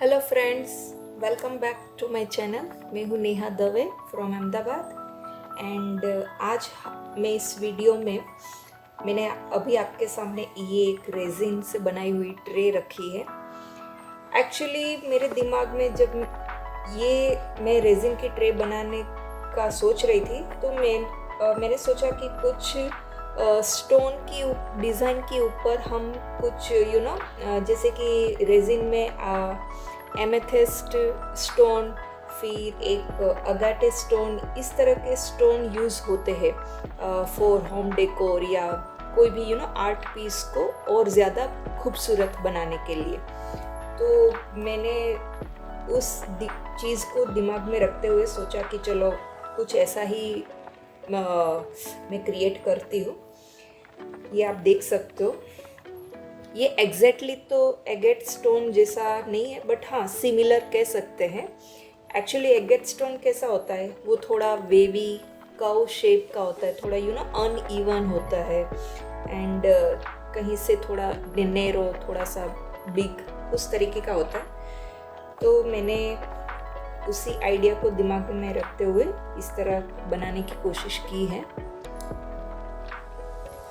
Hello friends, welcome back to my channel. मैं हूँ Neha Dave from Ahmedabad and आज मैं इस वीडियो में मैंने अभी आपके सामने ये एक रेजिन से बनाई हुई ट्रे रखी है। एक्चुअली मेरे दिमाग में जब मैं रेजिन की ट्रे बनाने का सोच रही थी तो मैंने सोचा कि कुछ स्टोन की डिज़ाइन के ऊपर हम कुछ जैसे कि रेजिन में एमेथिस्ट स्टोन, फिर एक अगाटे स्टोन, इस तरह के स्टोन यूज़ होते हैं फॉर होम डेकोर या कोई भी आर्ट पीस को और ज़्यादा खूबसूरत बनाने के लिए। तो मैंने उस चीज़ को दिमाग में रखते हुए सोचा कि चलो कुछ ऐसा ही मैं क्रिएट करती हूँ। ये आप देख सकते हो, ये एग्जैक्टली तो एगेट स्टोन जैसा नहीं है, बट हाँ सिमिलर कह सकते हैं। एक्चुअली एगेट स्टोन कैसा होता है, वो थोड़ा वेवी कर्व शेप का होता है, थोड़ा अनइवन होता है एंड कहीं से थोड़ा नैरो, थोड़ा सा बिग, उस तरीके का होता है। तो मैंने उसी आइडिया को दिमाग में रखते हुए इस तरह बनाने की कोशिश की है।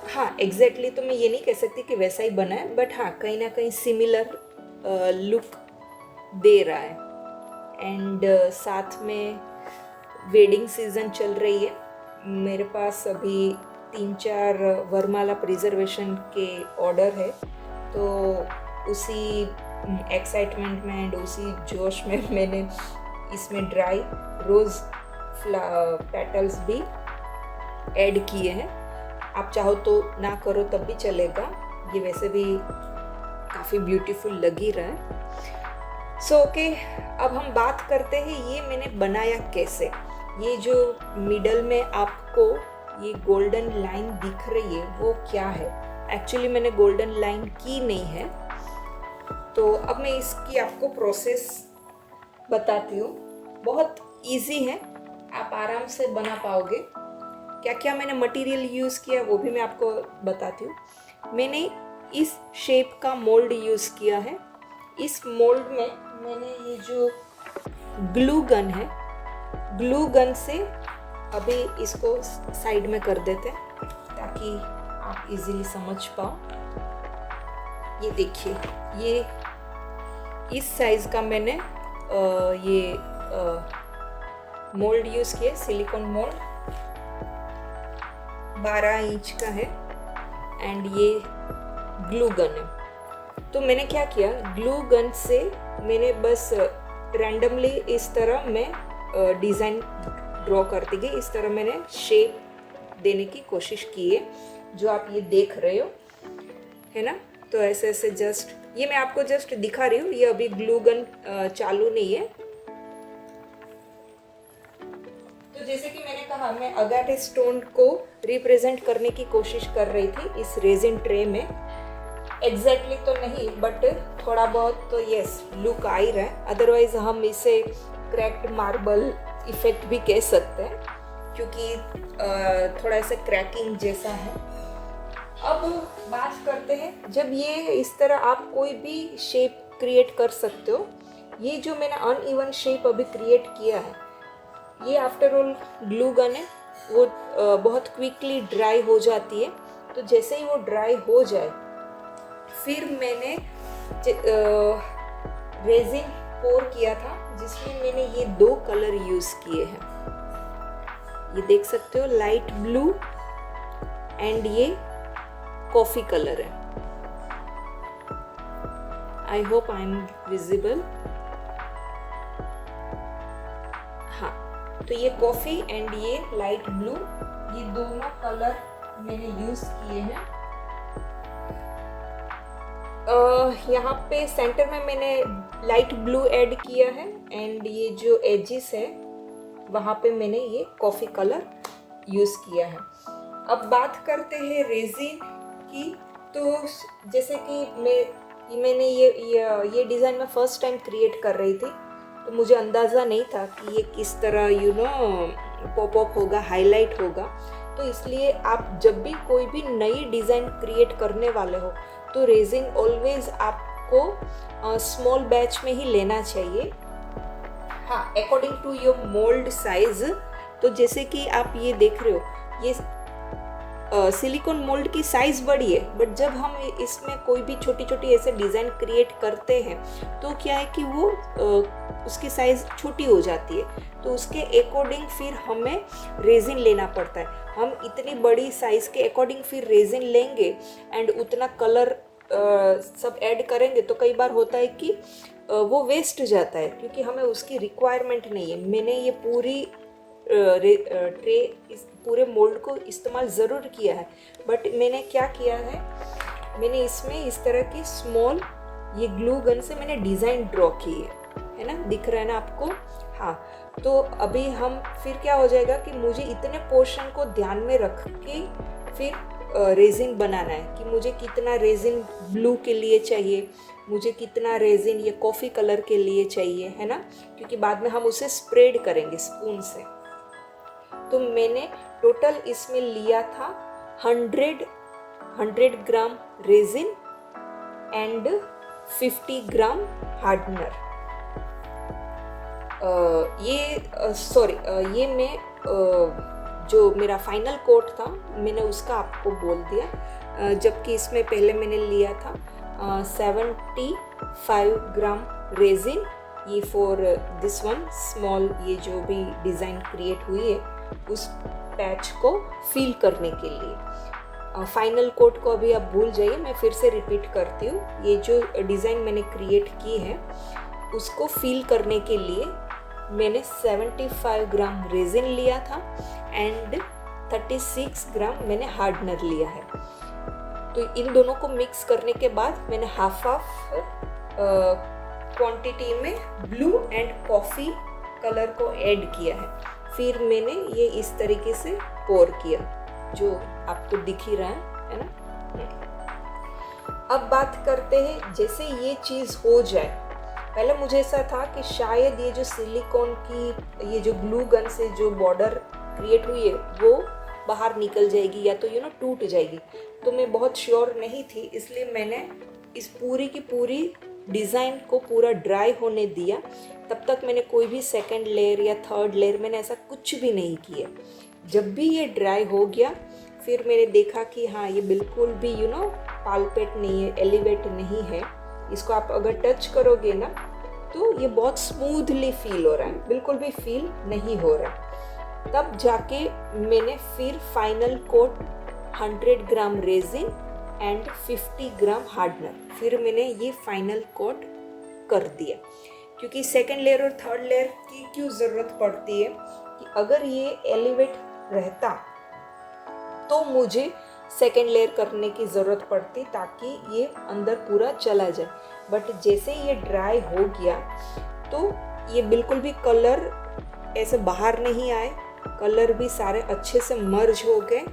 हाँ एग्जैक्टली तो मैं ये नहीं कह सकती कि वैसा ही बना है, बट हाँ कहीं ना कहीं सिमिलर लुक दे रहा है। एंड साथ में वेडिंग सीज़न चल रही है, मेरे पास अभी 3-4 वरमाला प्रिजर्वेशन के ऑर्डर है। तो उसी एक्साइटमेंट में एंड उसी जोश में मैंने इसमें ड्राई रोज़ पेटल्स भी ऐड किए हैं। आप चाहो तो ना करो तब भी चलेगा, ये वैसे भी काफ़ी ब्यूटीफुल लग ही रहा है। सो ओके, अब हम बात करते हैं ये मैंने बनाया कैसे। ये जो मिडल में आपको ये गोल्डन लाइन दिख रही है वो क्या है। एक्चुअली मैंने गोल्डन लाइन की नहीं है, तो अब मैं इसकी आपको प्रोसेस बताती हूँ। बहुत इजी है, आप आराम से बना पाओगे। क्या क्या मैंने मटेरियल यूज़ किया वो भी मैं आपको बताती हूँ। मैंने इस शेप का मोल्ड यूज़ किया है। इस मोल्ड में मैंने ये जो ग्लू गन है, ग्लू गन से अभी इसको साइड में कर देते हैं ताकि आप इजीली समझ पाओ। ये देखिए, ये इस साइज़ का मैंने ये मोल्ड यूज़ किया, सिलिकॉन मोल्ड 12 इंच का है एंड ये ग्लू गन है। तो मैंने क्या किया, ग्लू गन से मैंने बस रैंडमली इस तरह मैं डिज़ाइन ड्रॉ करती गई। इस तरह मैंने शेप देने की कोशिश की है, जो आप ये देख रहे हो, है ना। तो ऐसे ऐसे जस्ट ये मैं आपको जस्ट दिखा रही हूँ, ये अभी ग्लू गन चालू नहीं है। तो जैसे कि मैंने कहा, मैं अगाटे स्टोन को रिप्रेजेंट करने की कोशिश कर रही थी इस रेजिन ट्रे में। एग्जैक्टली तो नहीं, बट थोड़ा बहुत तो यस लुक आ ही रहा है। अदरवाइज हम इसे क्रैक्ड मार्बल इफेक्ट भी कह सकते हैं, क्योंकि थोड़ा ऐसे क्रैकिंग जैसा है। अब बात करते हैं, जब ये इस तरह आप कोई भी शेप क्रिएट कर सकते हो। ये जो मैंने अनइवन शेप अभी क्रिएट किया है, ये आफ्टर ऑल ग्लू गन है, वो बहुत क्विकली ड्राई हो जाती है। तो जैसे ही वो ड्राई हो जाए, फिर मैंने रेजिन पोर किया था, जिसमें मैंने ये 2 कलर यूज़ किए हैं। ये देख सकते हो, लाइट ब्लू एंड ये कॉफ़ी कलर है। I hope I am visible. हाँ, तो ये कॉफ़ी एंड ये लाइट ब्लू, ये दोनों कलर मैंने यूज़ किए हैं। यहाँ पे सेंटर में मैंने लाइट ब्लू ऐड किया है एंड ये जो एजेस है वहाँ पे मैंने ये कॉफ़ी कलर यूज़ किया है। अब बात करते हैं रेजिन की। तो जैसे कि मैंने ये डिज़ाइन में फ़र्स्ट टाइम क्रिएट कर रही थी, तो मुझे अंदाज़ा नहीं था कि ये किस तरह पॉप अप होगा, हाईलाइट होगा। तो इसलिए आप जब भी कोई भी नई डिज़ाइन क्रिएट करने वाले हो, तो रेजिन ऑलवेज आप आपको स्मॉल बैच में ही लेना चाहिए। हाँ, according to your mould size. तो जैसे कि आप ये देख रहे हो, ये सिलिकॉन मोल्ड की साइज़ बड़ी है, बट जब हम इसमें कोई भी छोटी छोटी ऐसे डिज़ाइन क्रिएट करते हैं तो क्या है कि वो उसकी साइज़ छोटी हो जाती है। तो उसके अकॉर्डिंग फिर हमें रेजिन लेना पड़ता है। हम इतनी बड़ी साइज़ के अकॉर्डिंग फिर रेजिन लेंगे एंड उतना कलर सब ऐड करेंगे तो कई बार होता है कि वो वेस्ट जाता है, क्योंकि हमें उसकी रिक्वायरमेंट नहीं है। मैंने ये पूरी ट्रे इस पूरे मोल्ड को इस्तेमाल ज़रूर किया है, बट मैंने क्या किया है, मैंने इसमें इस तरह की स्मॉल ये ग्लू गन से मैंने डिज़ाइन ड्रॉ की है ना, दिख रहा है ना आपको। हाँ, तो अभी हम फिर क्या हो जाएगा कि मुझे इतने पोर्शन को ध्यान में रख के फिर रेजिन बनाना है कि मुझे कितना रेजिन ब्लू के लिए चाहिए, मुझे कितना रेजिन ये कॉफ़ी कलर के लिए चाहिए, है ना, क्योंकि बाद में हम उसे स्प्रेड करेंगे स्पून से। तो मैंने टोटल इसमें लिया था 100 gram resin and 50 gram hardener. ये मैं जो मेरा फाइनल कोट था मैंने उसका आपको बोल दिया, जबकि इसमें पहले मैंने लिया था 75 ग्राम रेजिन, ये फॉर दिस वन स्मॉल, ये जो भी डिज़ाइन क्रिएट हुई है उस पैच को फिल करने के लिए। फाइनल कोट को अभी आप भूल जाइए, मैं फिर से रिपीट करती हूँ। ये जो डिज़ाइन मैंने क्रिएट की है उसको फिल करने के लिए मैंने 75 ग्राम रेजिन लिया था एंड 36 ग्राम मैंने हार्डनर लिया है। तो इन दोनों को मिक्स करने के बाद मैंने हाफ क्वांटिटी में ब्लू एंड कॉफ़ी कलर को ऐड किया है। फिर मैंने ये इस तरीके से पोर किया, जो आपको दिख ही रहा है ना। अब बात करते हैं, जैसे ये चीज़ हो जाए, पहले मुझे ऐसा था कि शायद ये जो सिलिकॉन की ये जो ग्लू गन से जो बॉर्डर क्रिएट हुई है वो बाहर निकल जाएगी या तो टूट जाएगी। तो मैं बहुत श्योर नहीं थी, इसलिए मैंने इस पूरी की पूरी डिज़ाइन को पूरा ड्राई होने दिया। तब तक मैंने कोई भी सेकंड लेयर या थर्ड लेयर मैंने ऐसा कुछ भी नहीं किया। जब भी ये ड्राई हो गया फिर मैंने देखा कि हाँ, ये बिल्कुल भी पाल्पेट नहीं है, एलिवेट नहीं है। इसको आप अगर टच करोगे ना तो ये बहुत स्मूथली फील हो रहा है, बिल्कुल भी फील नहीं हो रहा। तब जाके मैंने फिर final coat 100 gram resin and 50 gram hardener, फिर मैंने ये फाइनल कोट कर दिया। क्योंकि सेकेंड लेयर और थर्ड लेयर की क्यों ज़रूरत पड़ती है कि अगर ये एलिवेट रहता तो मुझे सेकेंड लेयर करने की ज़रूरत पड़ती ताकि ये अंदर पूरा चला जाए। बट जैसे ये ड्राई हो गया तो ये बिल्कुल भी कलर ऐसे बाहर नहीं आए, कलर भी सारे अच्छे से मर्ज हो गए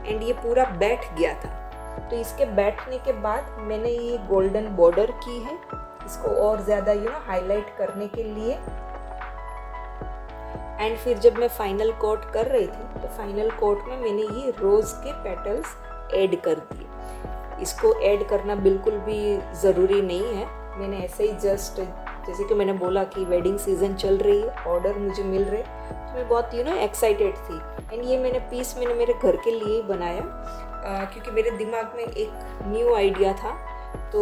एंड ये पूरा बैठ गया था। तो इसके बैठने के बाद मैंने ये गोल्डन बॉर्डर की है, इसको और ज़्यादा हाईलाइट करने के लिए। एंड फिर जब मैं फाइनल कोट कर रही थी तो फाइनल कोट में मैंने ये रोज़ के पेटल्स ऐड कर दिए। इसको ऐड करना बिल्कुल भी ज़रूरी नहीं है, मैंने ऐसे ही जस्ट, जैसे कि मैंने बोला कि वेडिंग सीज़न चल रही है, ऑर्डर मुझे मिल रहे, तो मैं बहुत एक्साइटेड थी। एंड ये मैंने मेरे घर के लिए ही बनाया, क्योंकि मेरे दिमाग में एक न्यू आइडिया था। तो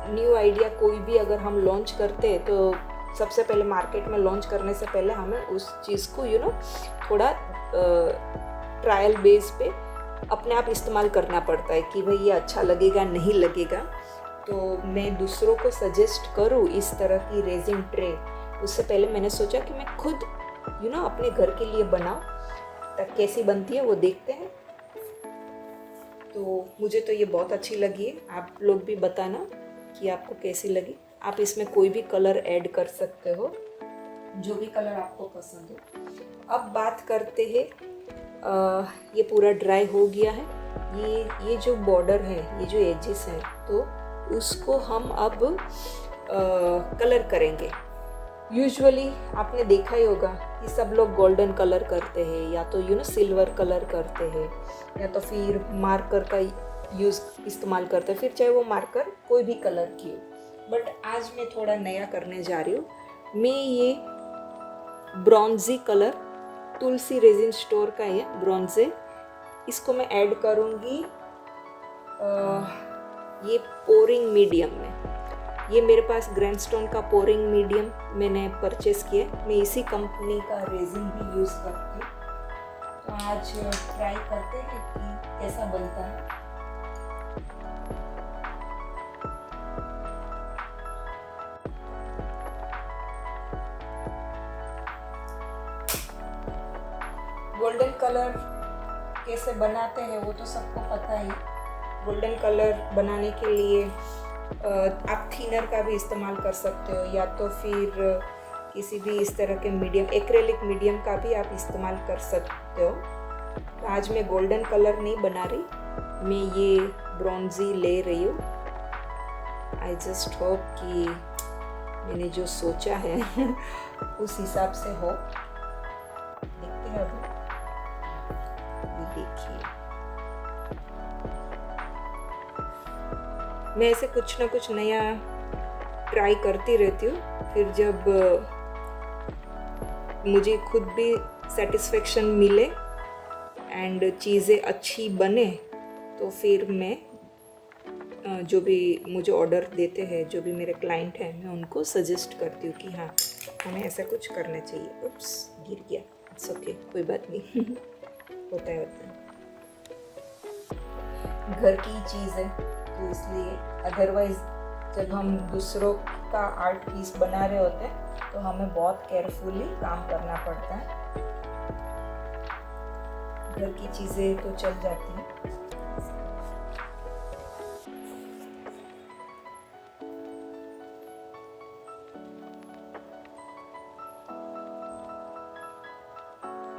न्यू आइडिया कोई भी अगर हम लॉन्च करते हैं तो सबसे पहले मार्केट में लॉन्च करने से पहले हमें उस चीज़ को थोड़ा ट्रायल बेस पे अपने आप इस्तेमाल करना पड़ता है कि भाई ये अच्छा लगेगा नहीं लगेगा। तो मैं दूसरों को सजेस्ट करूँ इस तरह की रेजिन ट्रे, उससे पहले मैंने सोचा कि मैं खुद अपने घर के लिए बनाऊँ, तब कैसी बनती है वो देखते हैं। तो मुझे तो ये बहुत अच्छी लगी है, आप लोग भी बताना कि आपको कैसी लगी। आप इसमें कोई भी कलर ऐड कर सकते हो, जो भी कलर आपको पसंद हो। अब बात करते हैं, ये पूरा ड्राई हो गया है, ये जो बॉर्डर है, ये जो एजेस हैं, तो उसको हम अब कलर करेंगे। यूजुअली आपने देखा ही होगा कि सब लोग गोल्डन कलर करते हैं, या तो सिल्वर कलर करते हैं, या तो फिर मार्कर का यूज़ इस्तेमाल करते हैं, फिर चाहे वो मार्कर कोई भी कलर की हो। बट आज मैं थोड़ा नया करने जा रही हूँ। मैं ये ब्रॉन्जी कलर तुलसी रेजिन स्टोर का है ब्रॉन्जे, इसको मैं ऐड करूँगी ये पोरिंग मीडियम में। ये मेरे पास ग्रैंडस्टोन का पोरिंग मीडियम मैंने परचेस किया। मैं इसी कंपनी का रेजिन भी यूज़ करती हूँ। तो आज ट्राई करते हैं कि कैसा बनता है। गोल्डन कलर कैसे बनाते हैं वो तो सबको पता ही। गोल्डन कलर बनाने के लिए आप थिनर का भी इस्तेमाल कर सकते हो, या तो फिर किसी भी इस तरह के मीडियम, एक्रेलिक मीडियम का भी आप इस्तेमाल कर सकते हो। तो आज मैं गोल्डन कलर नहीं बना रही, मैं ये ब्रॉन्जी ले रही हूँ। आई जस्ट होप कि मैंने जो सोचा है उस हिसाब से हो। देखते हैं अभी। देखिए, मैं ऐसे कुछ ना कुछ नया ट्राई करती रहती हूँ। फिर जब मुझे खुद भी सेटिस्फेक्शन मिले एंड चीज़ें अच्छी बने, तो फिर मैं जो भी मुझे ऑर्डर देते हैं, जो भी मेरे क्लाइंट हैं, मैं उनको सजेस्ट करती हूँ कि हाँ हमें ऐसा कुछ करना चाहिए। उप्स, गिर गया, इट्स ओके, कोई बात नहीं होता है। घर की चीज़ है तो इसलिए, अदरवाइज जब हम दूसरों का आर्ट पीस बना रहे होते हैं तो हमें बहुत केयरफुली काम करना पड़ता है। घर की चीज़ें तो चल जाती हैं।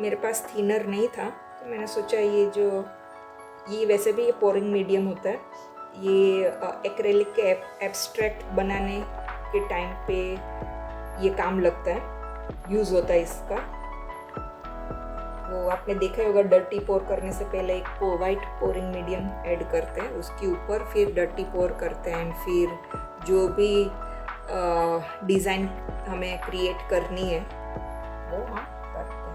मेरे पास थिनर नहीं था तो मैंने सोचा ये वैसे भी ये पोरिंग मीडियम होता है, ये एक्रेलिक के एब्स्ट्रैक्ट बनाने के टाइम पे ये काम लगता है, यूज़ होता है इसका। वो आपने देखा होगा, डर्टी पोर करने से पहले एक वाइट पोरिंग मीडियम ऐड करते हैं, उसके ऊपर फिर डर्टी पोर करते हैं, फिर जो भी डिज़ाइन हमें क्रिएट करनी है वो हम करते हैं।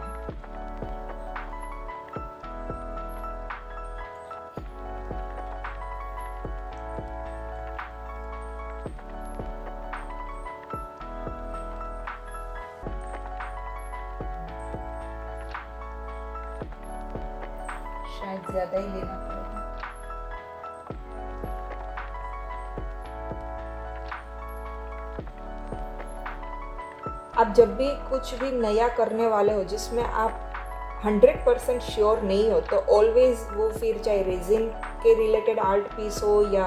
शायद ज़्यादा ही लेना पड़ेगा। आप जब भी कुछ भी नया करने वाले हो जिसमें आप 100% श्योर नहीं हो, तो ऑलवेज वो फिर चाहे रेजिन के रिलेटेड आर्ट पीस हो या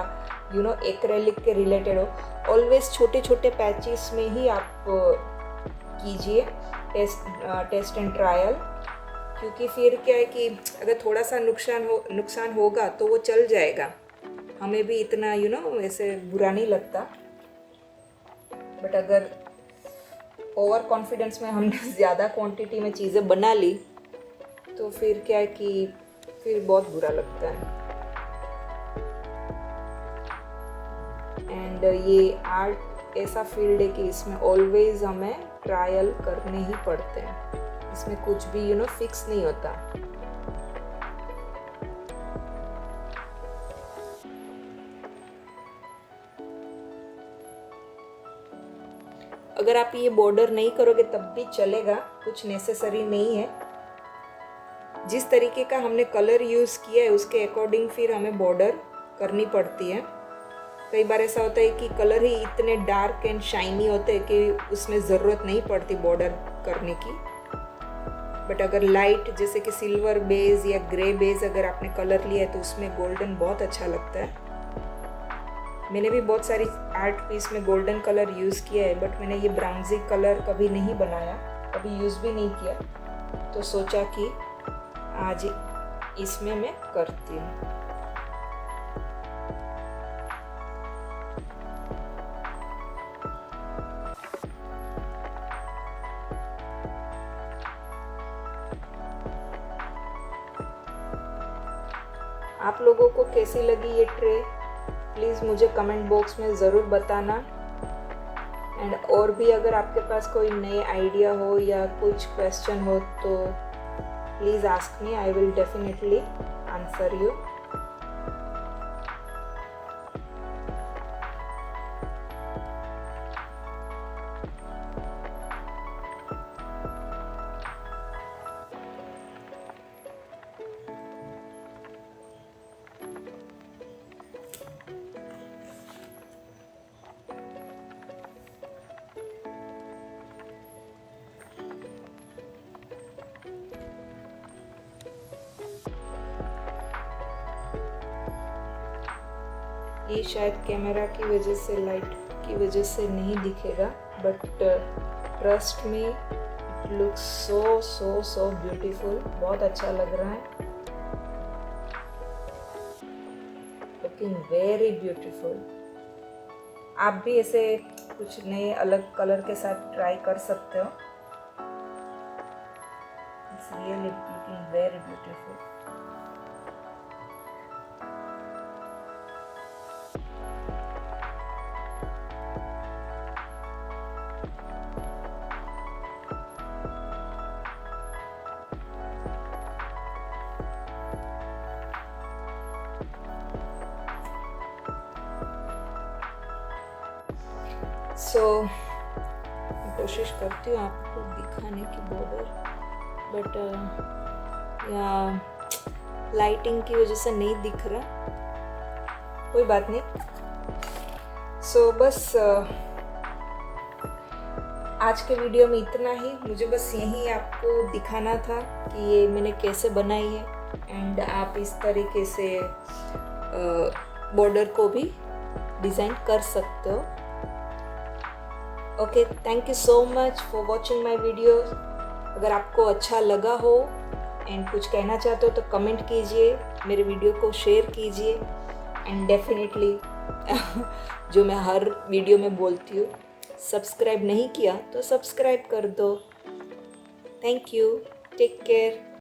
एक्रेलिक के रिलेटेड हो, ऑलवेज छोटे छोटे पैचेस में ही आप कीजिए टेस्ट एंड ट्रायल। क्योंकि फिर क्या है कि अगर थोड़ा सा नुकसान होगा तो वो चल जाएगा, हमें भी इतना वैसे बुरा नहीं लगता। बट अगर ओवर कॉन्फिडेंस में हमने ज़्यादा क्वांटिटी में चीज़ें बना ली तो फिर क्या है कि फिर बहुत बुरा लगता है। एंड ये आर्ट ऐसा फील्ड है कि इसमें ऑलवेज हमें ट्रायल करने ही पड़ते हैं, इसमें कुछ भी फिक्स नहीं होता। अगर आप ये बॉर्डर नहीं करोगे तब भी चलेगा, कुछ नेसेसरी नहीं है। जिस तरीके का हमने कलर यूज़ किया है उसके अकॉर्डिंग फिर हमें बॉर्डर करनी पड़ती है। कई बार ऐसा होता है कि कलर ही इतने डार्क एंड शाइनी होते हैं कि उसमें ज़रूरत नहीं पड़ती बॉर्डर करने की। बट अगर लाइट जैसे कि सिल्वर बेस या ग्रे बेस अगर आपने कलर लिया है तो उसमें गोल्डन बहुत अच्छा लगता है। मैंने भी बहुत सारी आर्ट पीस में गोल्डन कलर यूज़ किया है, बट मैंने ये ब्राउन्जी कलर कभी नहीं बनाया, कभी यूज़ भी नहीं किया, तो सोचा कि आज इसमें मैं करती हूँ। आप लोगों को कैसी लगी ये ट्रे, प्लीज़ मुझे कमेंट बॉक्स में ज़रूर बताना। एंड और भी अगर आपके पास कोई नए आइडिया हो या कुछ क्वेश्चन हो तो please ask me, I will definitely answer you. ये शायद कैमरा की वजह से, लाइट की वजह से नहीं दिखेगा, but trust me it looks so so so beautiful. बहुत अच्छा लग रहा है, लुकिंग वेरी ब्यूटीफुल। आप भी ऐसे कुछ नए अलग कलर के साथ ट्राई कर सकते हो। It's really looking very beautiful. So कोशिश करती हूँ आपको दिखाने की बॉर्डर, बट या लाइटिंग की वजह से नहीं दिख रहा, कोई बात नहीं। सो बस आज के वीडियो में इतना ही। मुझे बस यही आपको दिखाना था कि ये मैंने कैसे बनाई है, एंड आप इस तरीके से बॉर्डर को भी डिज़ाइन कर सकते हो। Okay, thank you so much for watching my video. अगर आपको अच्छा लगा हो एंड कुछ कहना चाहते हो तो कमेंट कीजिए, मेरे वीडियो को शेयर कीजिए, एंड डेफिनेटली जो मैं हर वीडियो में बोलती हूँ, सब्सक्राइब नहीं किया तो सब्सक्राइब कर दो। Thank you, take care.